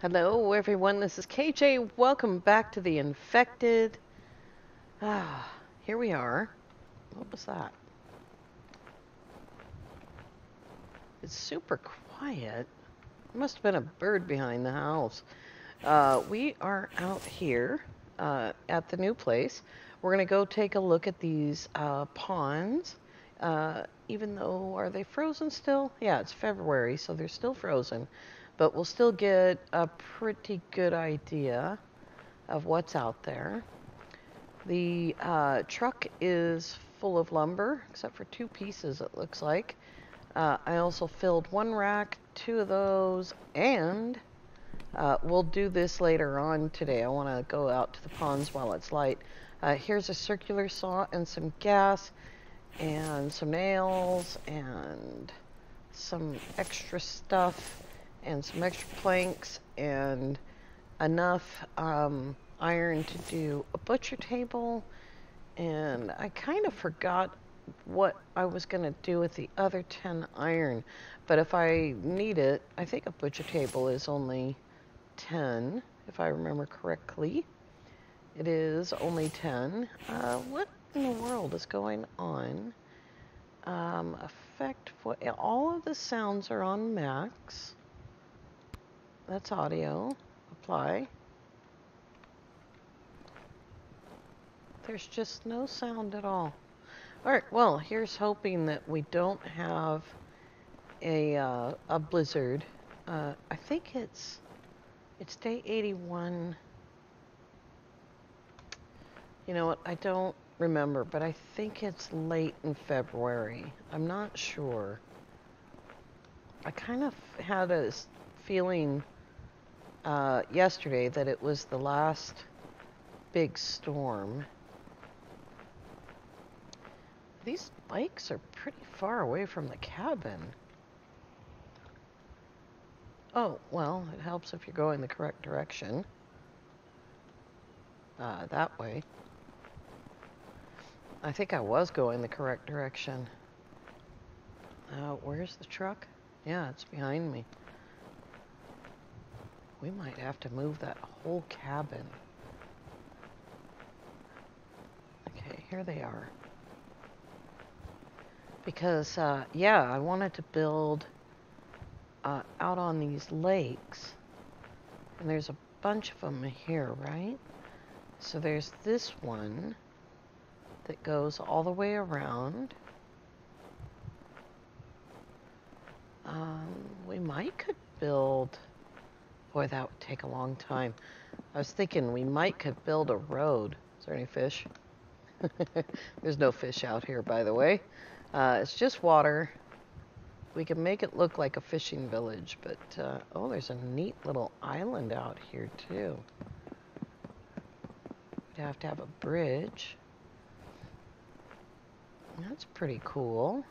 Hello, everyone. This is KJ. Welcome back to the Infected. Here we are. What was that? It's super quiet. Must have been a bird behind the house. We are out here at the new place. We're going to go take a look at these ponds. Even though, are they frozen still? Yeah, it's February, so they're still frozen. But we'll still get a pretty good idea of what's out there. The truck is full of lumber, except for two pieces, it looks like. I also filled one rack, two of those, and we'll do this later on today. I want to go out to the ponds while it's light. Here's a circular saw and some gas, and some nails, and some extra stuff, and some extra planks, and enough iron to do a butcher table. And I kind of forgot what I was going to do with the other 10 iron. But if I need it, I think a butcher table is only 10, if I remember correctly. It is only 10. What in the world is going on? Effect, all of the sounds are on max. That's audio. Apply. There's just no sound at all. Alright, well, here's hoping that we don't have a blizzard. I think it's day 81. You know what, I don't remember, but I think it's late in February. I'm not sure. I kind of had a feeling yesterday that it was the last big storm. These bikes are pretty far away from the cabin. Oh, well, it helps if you're going the correct direction. That way. I think I was going the correct direction. Where's the truck? Yeah, it's behind me. We might have to move that whole cabin. Okay, here they are. Because, yeah, I wanted to build out on these lakes. And there's a bunch of them here, right? So there's this one that goes all the way around. We might could build... Boy, that would take a long time. I was thinking we might could build a road. Is there any fish? There's no fish out here, by the way. It's just water. We can make it look like a fishing village, but, oh, there's a neat little island out here, too. We'd have to have a bridge. That's pretty cool.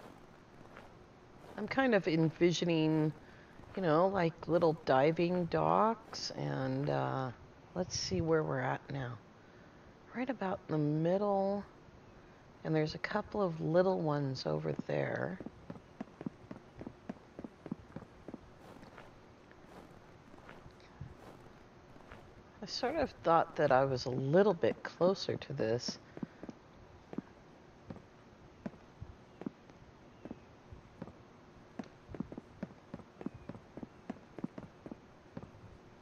I'm kind of envisioning, you know, like little diving docks, and let's see where we're at now. Right about in the middle, and there's a couple of little ones over there. I sort of thought that I was a little bit closer to this.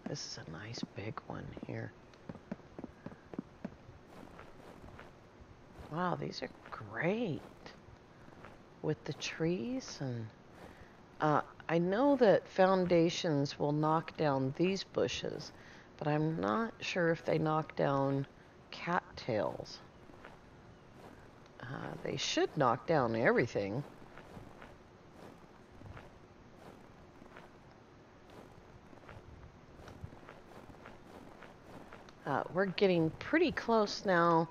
This is a nice big one here. Wow, these are great with the trees. And I know that foundations will knock down these bushes, but I'm not sure if they knock down cattails. They should knock down everything. We're getting pretty close now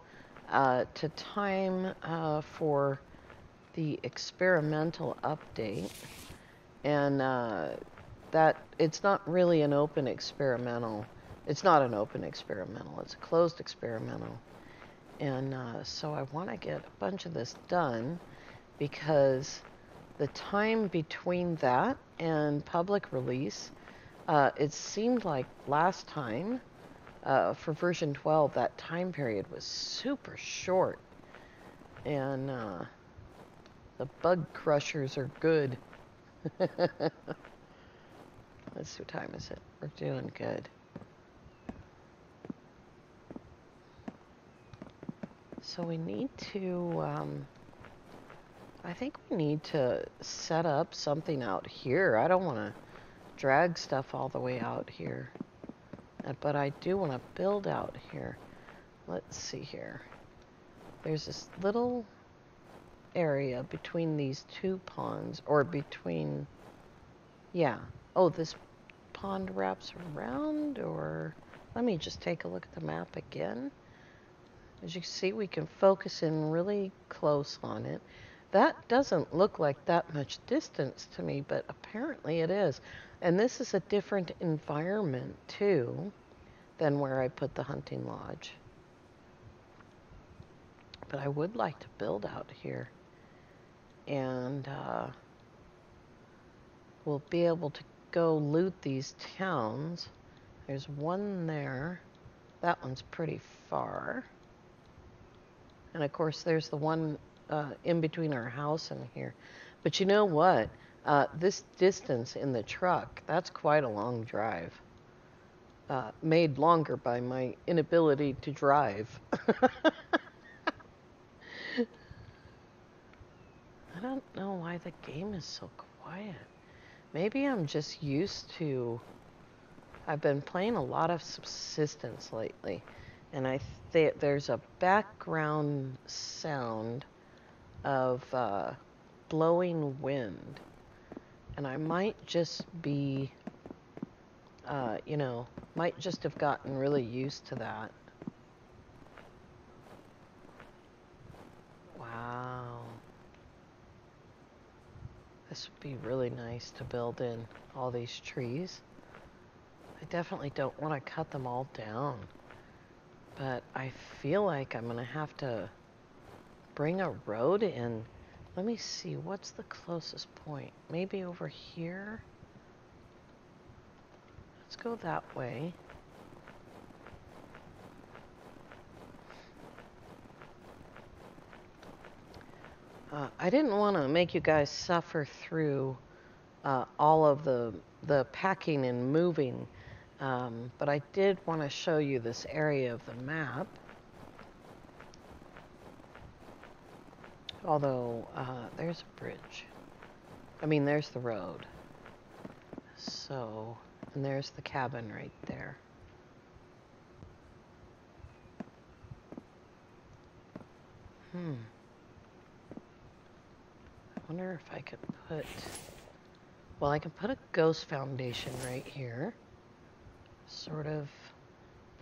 to time for the experimental update. And that it's not really an open experimental. It's not an open experimental. It's a closed experimental. And so I want to get a bunch of this done because the time between that and public release It seemed like last time, for version 12, that time period was super short. And the bug crushers are good. Let's see, what time is it? We're doing good. So we need to, I think we need to set up something out here. I don't want to drag stuff all the way out here. But I do want to build out here. Let's see here. There's this little area between these two ponds, or between, yeah. Oh, this pond wraps around, or let me just take a look at the map again. As you can see, we can focus in really close on it. That doesn't look like that much distance to me, but apparently it is. And this is a different environment, too, than where I put the hunting lodge. But I would like to build out here. And we'll be able to go loot these towns. There's one there. That one's pretty far. And of course, there's the one in between our house and here. But you know what? This distance in the truck, that's quite a long drive. Made longer by my inability to drive. I don't know why the game is so quiet. Maybe I'm just used to... I've been playing a lot of Subsistence lately. And there's a background sound of blowing wind. And I might just be, might just have gotten really used to that. Wow. This would be really nice to build in all these trees. I definitely don't want to cut them all down. But I feel like I'm going to have to bring a road in. Let me see, what's the closest point? Maybe over here? Let's go that way. I didn't want to make you guys suffer through all of the packing and moving, but I did want to show you this area of the map. Although, there's a bridge. I mean, there's the road. So, and there's the cabin right there. I wonder if I could put... Well, I can put a ghost foundation right here. Sort of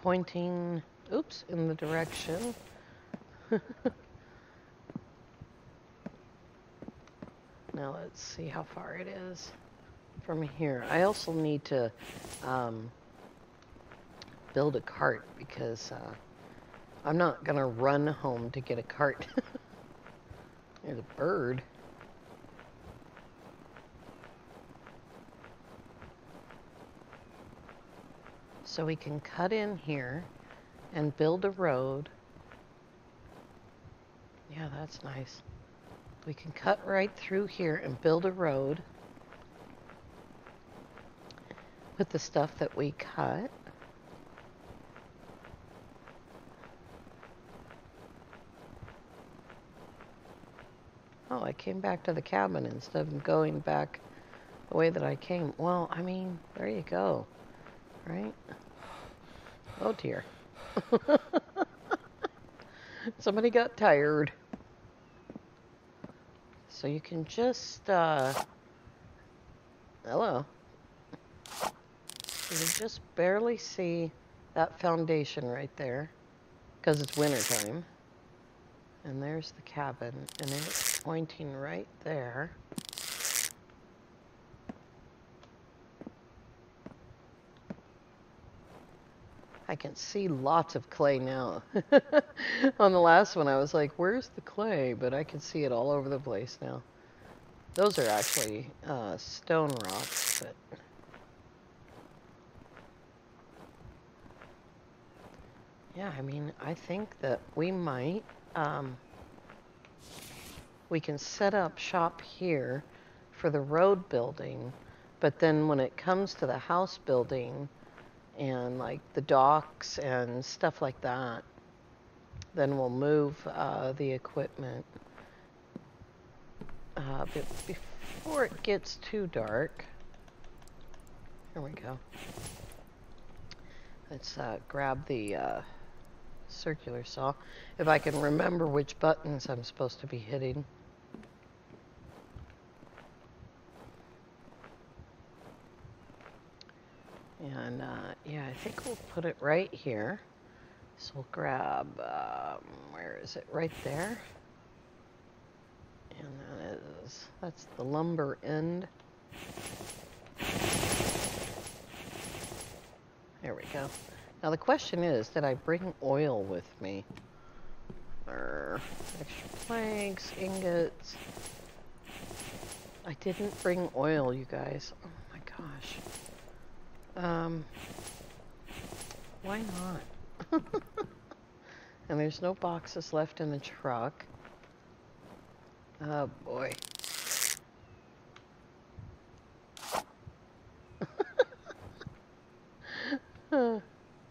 pointing, oops, in the direction. Now let's see how far it is from here. I also need to build a cart because I'm not going to run home to get a cart. There's a bird. So we can cut in here and build a road. Yeah, that's nice. We can cut right through here and build a road with the stuff that we cut. Oh, I came back to the cabin instead of going back the way that I came. Well, I mean, there you go, right? Oh dear. Somebody got tired. So you can just, hello. You can just barely see that foundation right there, because it's wintertime. And there's the cabin, and it's pointing right there. I can see lots of clay now. On the last one, I was like, where's the clay? But I can see it all over the place now. Those are actually stone rocks, but Yeah, I mean, I think that we might, we can set up shop here for the road building, but then when it comes to the house building and like the docks and stuff like that, then we'll move the equipment. But before it gets too dark, here we go. Let's grab the circular saw. If I can remember which buttons I'm supposed to be hitting. And yeah, I think we'll put it right here. So we'll grab, where is it? Right there. And that's the lumber end. There we go. Now the question is, did I bring oil with me? Or extra planks, ingots. I didn't bring oil, you guys. Oh my gosh. Why not? And there's no boxes left in the truck. Oh boy.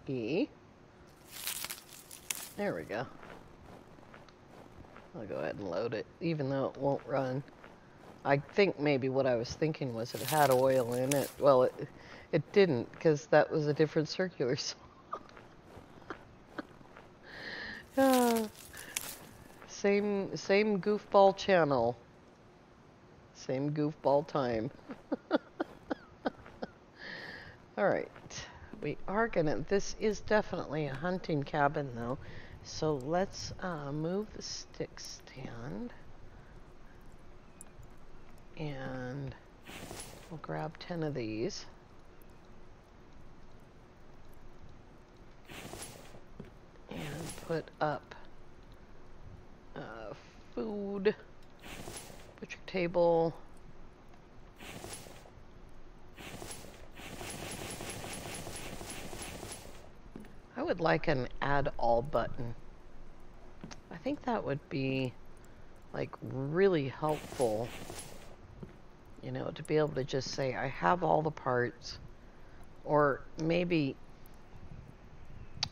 E. There we go. I'll go ahead and load it, even though it won't run. I think maybe what I was thinking was it had oil in it. Well, it didn't, because that was a different circular saw. Same goofball channel. Same goofball time. Alright. We are gonna, this is definitely a hunting cabin though. So let's move the stick stand. And we'll grab 10 of these. And put up food, butcher table. I would like an add all button. I think that would be like really helpful, you know, to be able to just say I have all the parts, or maybe,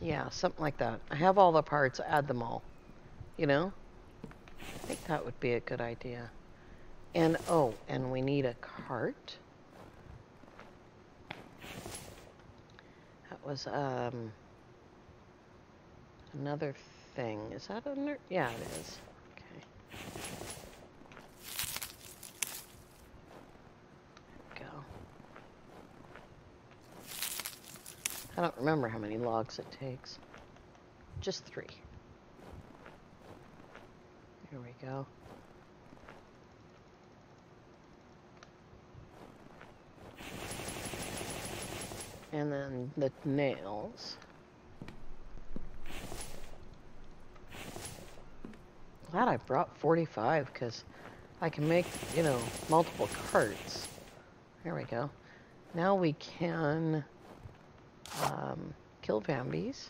yeah, something like that. I have all the parts, add them all, you know? I think that would be a good idea. And oh, and we need a cart. That was another thing. Is that under? Yeah, it is. Okay. There we go. I don't remember how many logs it takes. Just 3. Here we go. And then the nails. Glad I brought 45 because I can make, you know, multiple carts. There we go. Now we can kill Bambies.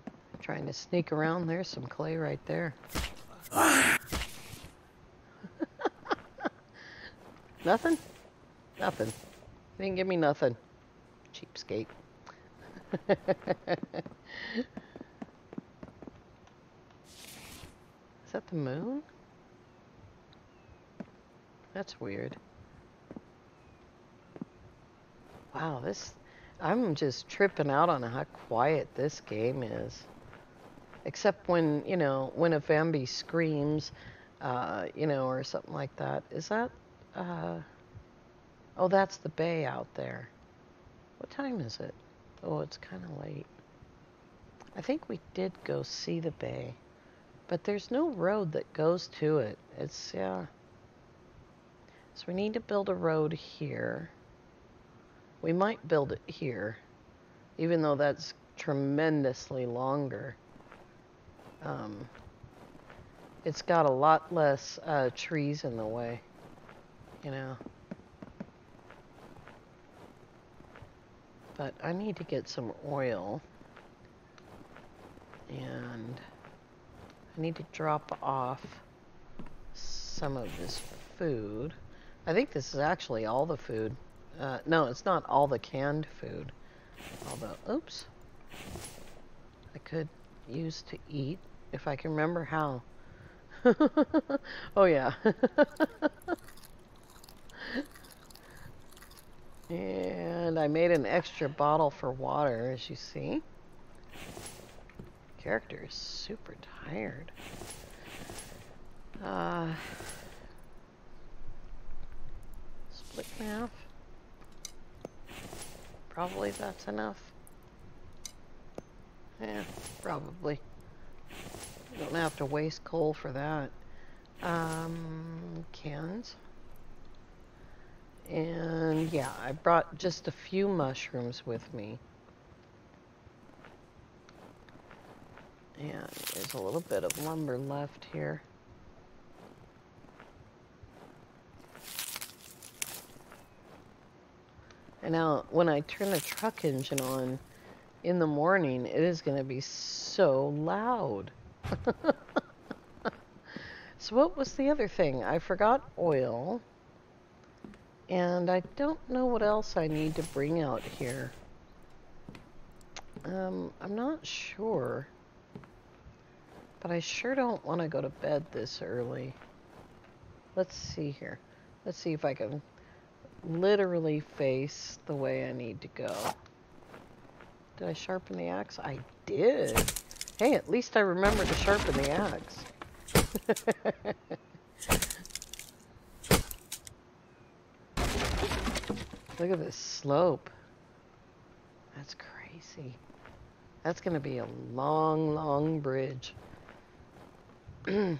I'm trying to sneak around. There's some clay right there. Nothing? Nothing. You didn't give me nothing. Cheapskate. Is that the moon? That's weird. Wow, I'm just tripping out on how quiet this game is. Except when, you know, when a Bambi screams, you know, or something like that. Is that, oh, that's the bay out there. What time is it? Oh, it's kind of late. I think we did go see the bay, but there's no road that goes to it. It's, yeah. So we need to build a road here. We might build it here, even though that's tremendously longer. It's got a lot less trees in the way, you know. But I need to get some oil. And I need to drop off some of this food. I think this is actually all the food. No, it's not all the canned food. Although, oops. I could use to eat if I can remember how. Oh, yeah. And I made an extra bottle for water, as you see. Character is super tired. Split in half. Probably that's enough. Yeah, probably. Don't have to waste coal for that. Cans. And yeah, I brought just a few mushrooms with me. And there's a little bit of lumber left here. And now, when I turn the truck engine on in the morning, it is going to be so loud. So what was the other thing? I forgot oil. And I don't know what else I need to bring out here. I'm not sure. But I sure don't want to go to bed this early. Let's see here. Let's see if I can literally face the way I need to go. Did I sharpen the axe? I did. Hey, at least I remember to sharpen the axe. Look at this slope. That's crazy. That's going to be a long, long bridge. And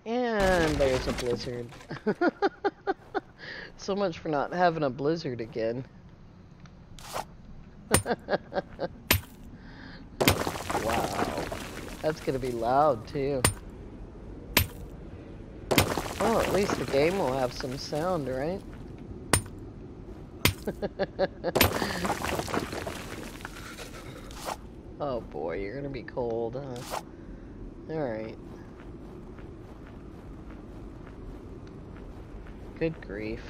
there's a blizzard. So much for not having a blizzard again. Wow. That's going to be loud, too. Well, at least the game will have some sound, right? Oh boy, you're going to be cold, huh? Alright. Good grief.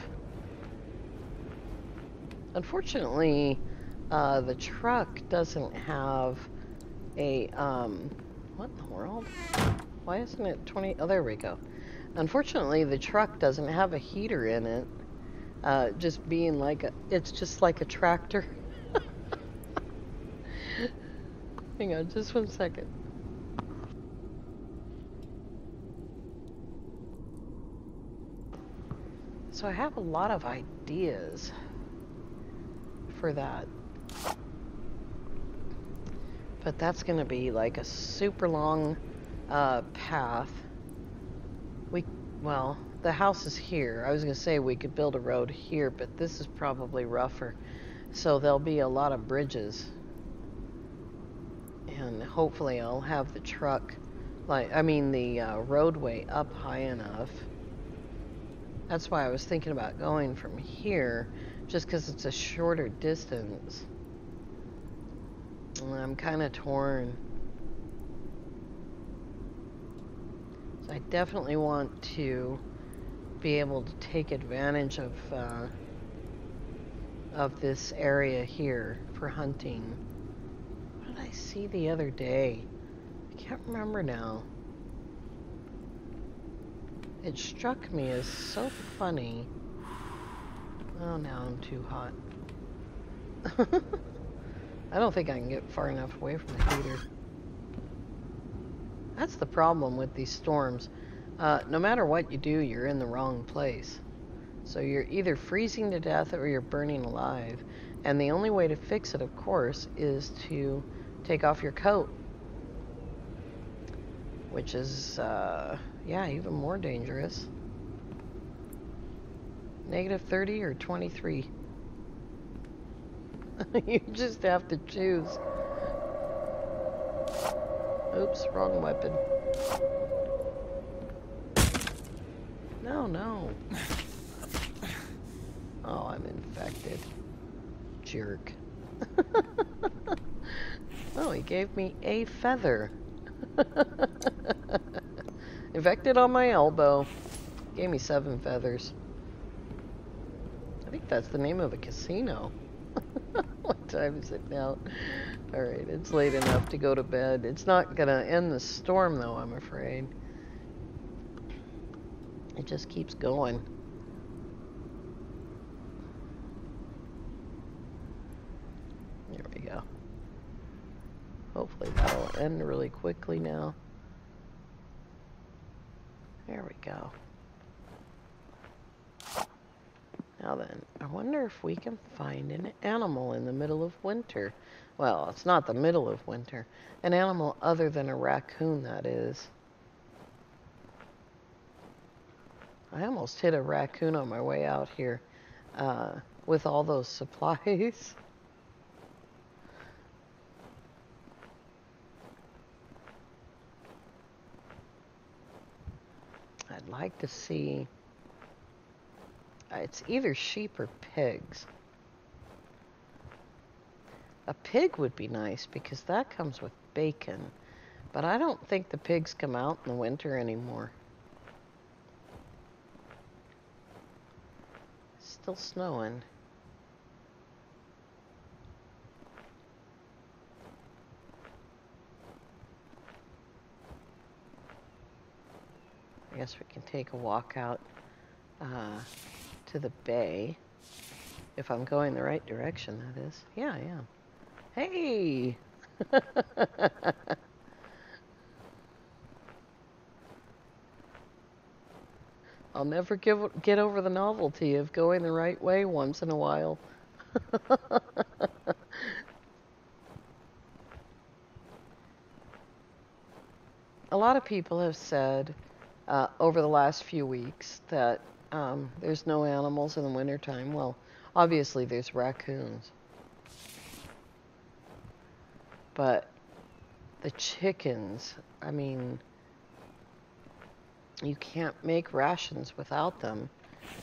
Unfortunately, the truck doesn't have a, what in the world? Why isn't it 20? Oh, there we go. Unfortunately, the truck doesn't have a heater in it. Just being like it's just like a tractor. Hang on, just 1 second. So I have a lot of ideas for that. But that's going to be like a super long path. Well, the house is here. I was going to say we could build a road here, but this is probably rougher. So there'll be a lot of bridges. And hopefully I'll have the truck, the roadway up high enough. That's why I was thinking about going from here, just because it's a shorter distance. And I'm kind of torn. So I definitely want to be able to take advantage of this area here for hunting. What did I see the other day? I can't remember now. It struck me as so funny. Oh, now I'm too hot. I don't think I can get far enough away from the heater. That's the problem with these storms. No matter what you do, you're in the wrong place. So you're either freezing to death or you're burning alive. And the only way to fix it, of course, is to take off your coat. Which is, yeah, even more dangerous. -30 or 23. You just have to choose. Oops, wrong weapon. No. Oh, I'm infected. Jerk. gave me a feather. Infected on my elbow. Gave me 7 feathers. I think that's the name of a casino. What time is it now? Alright, it's late enough to go to bed. It's not gonna end the storm though, I'm afraid. It just keeps going. There we go. Hopefully that'll end really quickly now. There we go. Now then, I wonder if we can find an animal in the middle of winter. Well, it's not the middle of winter. An animal other than a raccoon, that is. I almost hit a raccoon on my way out here with all those supplies. I'd like to see... it's either sheep or pigs. A pig would be nice because that comes with bacon. But I don't think the pigs come out in the winter anymore. It's still snowing. I guess we can take a walk out to the bay. If I'm going the right direction, that is. Yeah, I am. Hey! I'll never get over the novelty of going the right way once in a while. A lot of people have said over the last few weeks that there's no animals in the wintertime. Well, obviously there's raccoons. But the chickens, I mean, you can't make rations without them.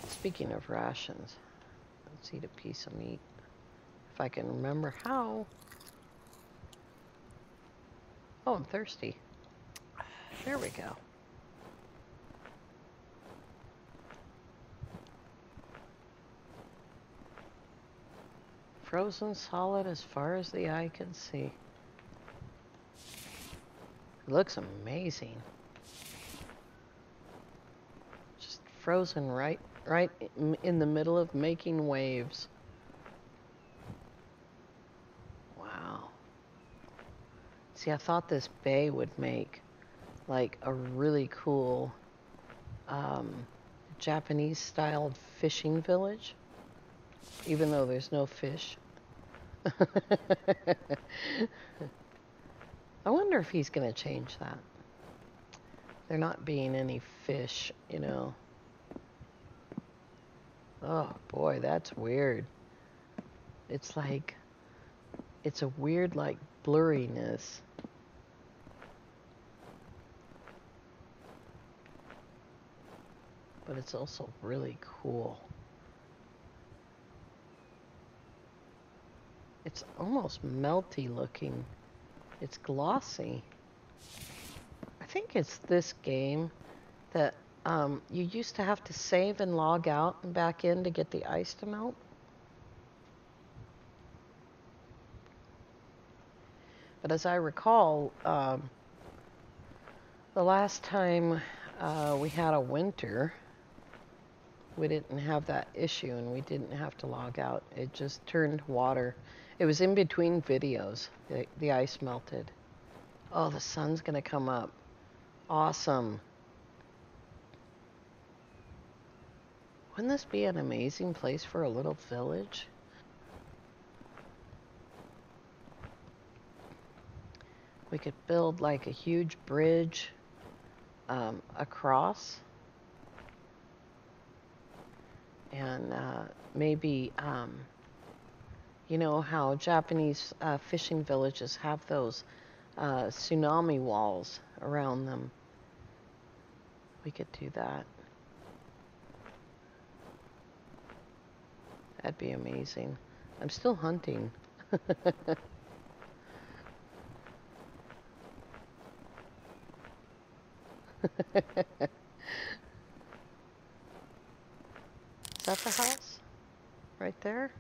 Speaking of rations, let's eat a piece of meat. If I can remember how. Oh, I'm thirsty. There we go. Frozen solid as far as the eye can see. It looks amazing. Just frozen right in the middle of making waves. Wow. See, I thought this bay would make like a really cool Japanese style fishing village, even though there's no fish. I wonder if he's going to change that. There not being any fish, you know. Oh boy, that's weird. It's like, it's a weird like blurriness. But it's also really cool. It's almost melty looking. It's glossy. I think it's this game that you used to have to save and log out and back in to get the ice to melt. But as I recall, the last time we had a winter, we didn't have that issue and we didn't have to log out. It just turned water. It was in between videos. The ice melted. Oh, the sun's gonna come up. Awesome. Wouldn't this be an amazing place for a little village? We could build like a huge bridge across. And maybe, you know how Japanese fishing villages have those tsunami walls around them. We could do that. That'd be amazing. I'm still hunting. Is that the house? Right there?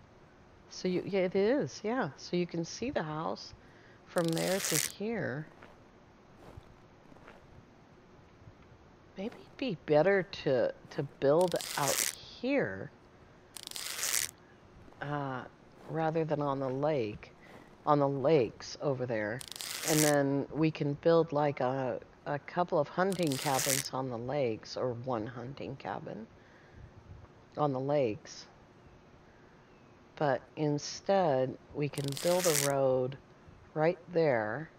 So yeah, it is, yeah. So you can see the house from there to here. Maybe it'd be better to build out here rather than on the lake, on the lakes over there. And then we can build like a couple of hunting cabins on the lakes, or one hunting cabin on the lakes. But instead, we can build a road right there,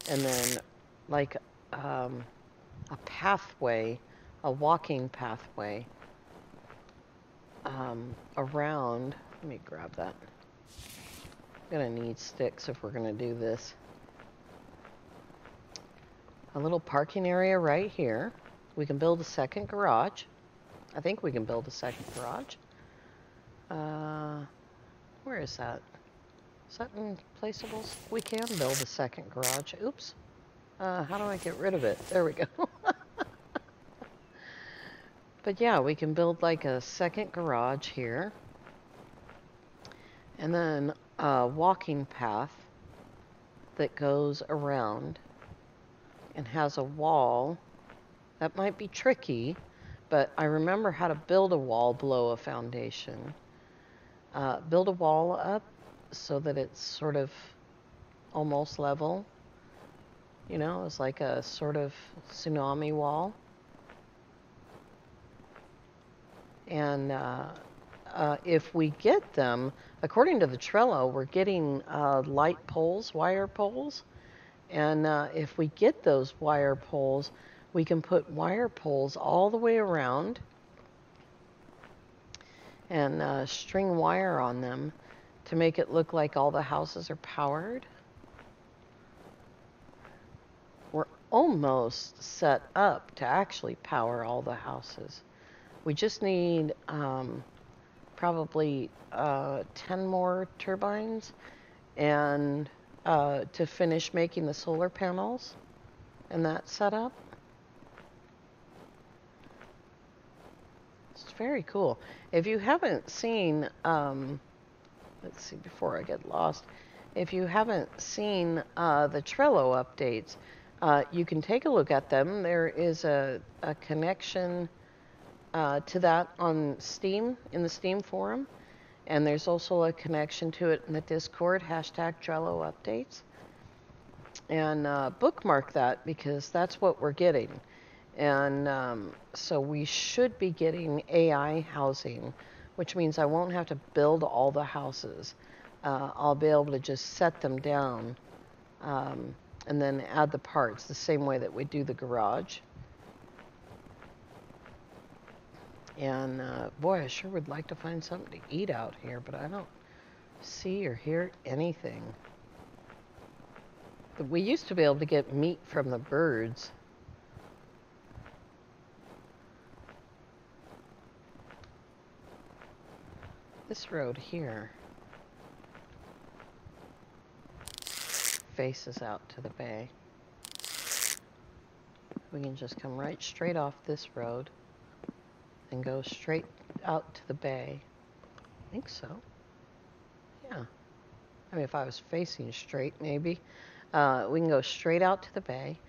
and then like a pathway, a walking pathway around. Let me grab that. I'm gonna need sticks if we're gonna do this. A little parking area right here. We can build a second garage. I think we can build a second garage. Where is that? Is that in placeables? We can build a second garage. Oops. How do I get rid of it? There we go. But yeah, we can build like a second garage here. And then a walking path that goes around and has a wall. That might be tricky, but I remember how to build a wall below a foundation. Build a wall up so that it's sort of almost level. You know, it's like a sort of tsunami wall. And if we get them, according to the Trello, we're getting light poles, wire poles. And if we get those wire poles, we can put wire poles all the way around and string wire on them to make it look like all the houses are powered. We're almost set up to actually power all the houses. We just need probably 10 more turbines and to finish making the solar panels and that setup. It's very cool. If you haven't seen, let's see, before I get lost, if you haven't seen the Trello updates, you can take a look at them. There is a connection to that on Steam, in the Steam forum. And there's also a connection to it in the Discord, hashtag Trello updates. And bookmark that because that's what we're getting. And so we should be getting AI housing, which means I won't have to build all the houses. I'll be able to just set them down and then add the parts the same way that we do the garage. And boy, I sure would like to find something to eat out here, but I don't see or hear anything. We used to be able to get meat from the birds. This road here faces out to the bay. We can just come right straight off this road and go straight out to the bay. I think so. Yeah. I mean, if I was facing straight, maybe. We can go straight out to the bay,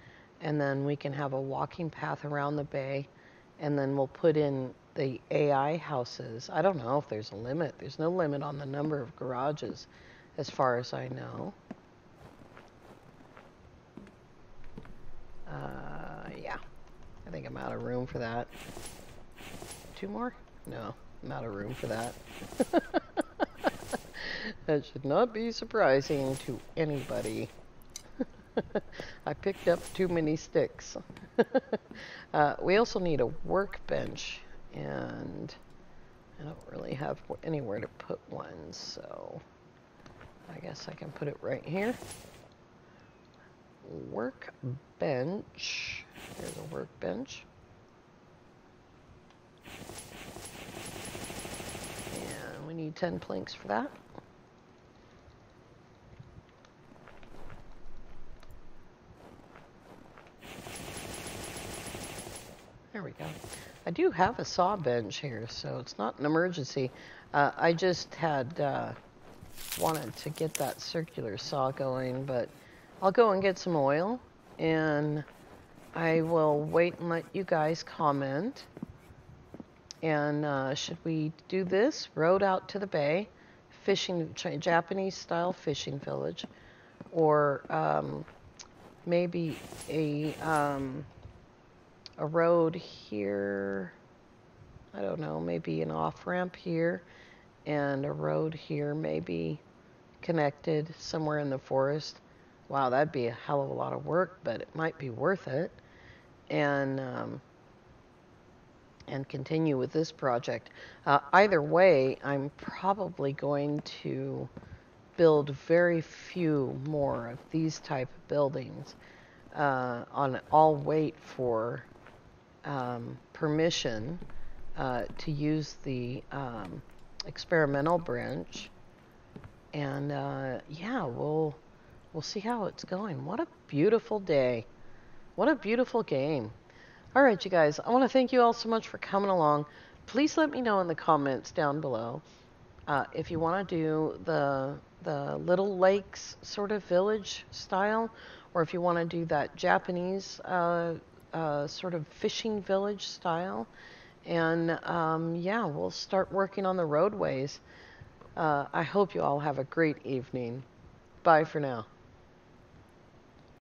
and then we can have a walking path around the bay, and then we'll put in the AI houses. I don't know if there's a limit. There's no limit on the number of garages, as far as I know. Yeah. I think I'm out of room for that. 2 more? No, I'm out of room for that. That should not be surprising to anybody. I picked up too many sticks. We also need a workbench, and I don't really have anywhere to put one, so I guess I can put it right here. Workbench. There's a workbench. And we need 10 planks for that. I do have a saw bench here, so it's not an emergency. I just had wanted to get that circular saw going, but I'll go and get some oil, and I will wait and let you guys comment. And should we do this? Road out to the bay, fishing, Japanese-style fishing village, or maybe a road here. I don't know, maybe an off-ramp here and a road here, maybe connected somewhere in the forest. Wow, that'd be a hell of a lot of work, but it might be worth it. And continue with this project. Either way, I'm probably going to build very few more of these type of buildings. I'll wait for permission to use the experimental branch, and yeah, we'll see how it's going. What a beautiful day! What a beautiful game! All right, you guys, I want to thank you all so much for coming along. Please let me know in the comments down below if you want to do the Little Lakes sort of village style, or if you want to do that Japanese sort of fishing village style. And yeah, we'll start working on the roadways. I hope you all have a great evening. Bye for now.